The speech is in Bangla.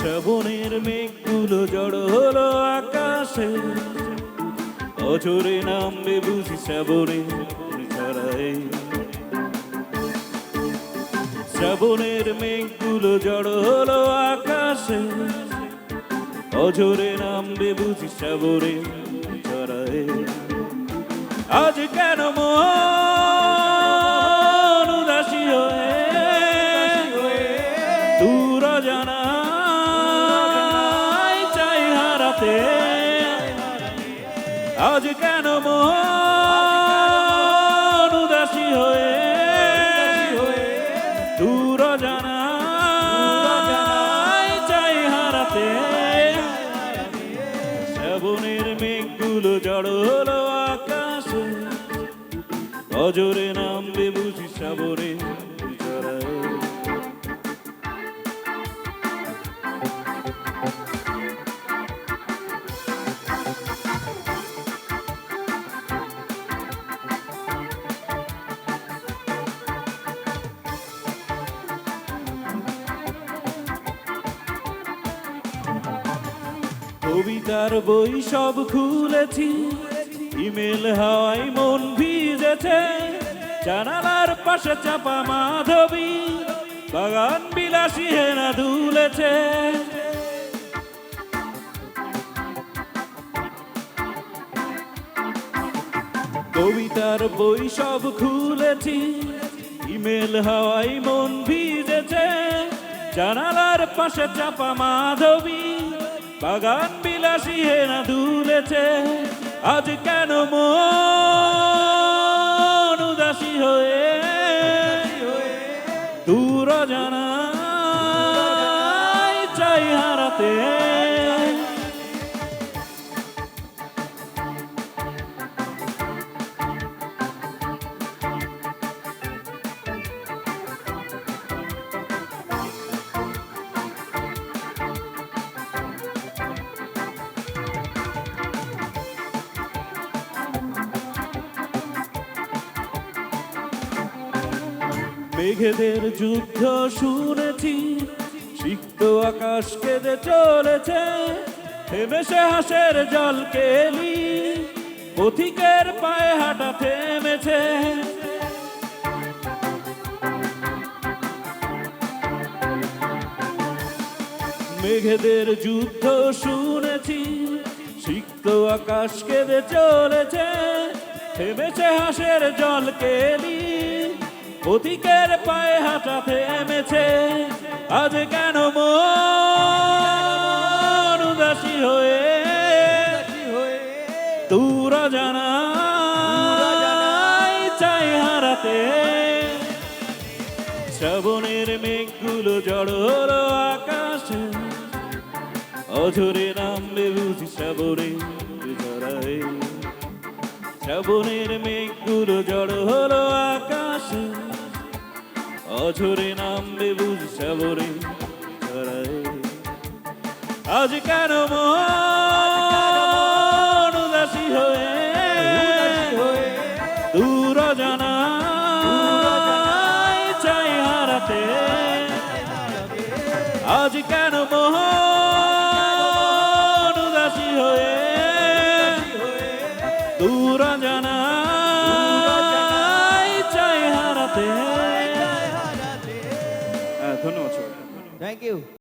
শ্রাবণের মেঘগুলো জড়ো হলো আকাশে, অঝরে নামবে বুঝি শ্রাবণের ঝরায়। শ্রাবণের মেঘগুলো জড়ো হলো আকাশে, অঝরে নামবে বুঝি শ্রাবণের ঝরায়। আজ কেন মন উদাসী হয়ে দূর জানাই চাই হারাতে। আজ কেন মন উদাসী হয়ে দূর জানাই চাই হারাতে। শ্রাবণের মেঘগুলো জড়ো হলো আকাশে, অজরে নামবে বুঝি শ্রাবণের ঝরায়। কবিতার বই সব খুলেছি, ইমেল হাওয়ায় মন ভিজেছে। জানালার পাশে চাপা মাধবী, বাগান বিলাসী হেনা দুলেছে। কবিতার বই সব খুলেছি, ইমেল হাওয়ায় মন ভিজেছে। জানালার পাশে চাপা মাধবী, বাগান বিলাসী হেনা দুলেছে। আজ কেন মন উদাসী হয়ে দূর জানাই চাই হারাতে। মেঘেদের যুদ্ধ শুনেছি, সিক্ত আকাশ কেঁদে চলেছে। থেমেছে হাসের জল কেলি, পথিকের পায়ে হাঁটা থেমেছে। মেঘেদের যুদ্ধ শুনেছি, সিক্ত আকাশ কেঁদে চলেছে। থেমেছে হাসের জল কেলি, পথিকের পায়ে হাঁটা থেমেছে। আজ কেন মন উদাসী হয়ে দূর জানাই চাই হারাতে। শ্রাবণের মেঘগুলো জড়ো হলো আকাশে, অঝরে নামবে বুঝি শ্রাবণের ঝরায়। শ্রাবণের মেঘগুলো জড়ো হলো আকাশে, অঝরে নামবে বুঝি শ্রাবণের ঝরায়। আজ কেন মন উদাসী হয়ে দূর জানাই চাই হারাতে। আজ কেন মন উদাসী হয়ে দূর জানাই চাই হারাতে। ধন্যবাদ। Thank you.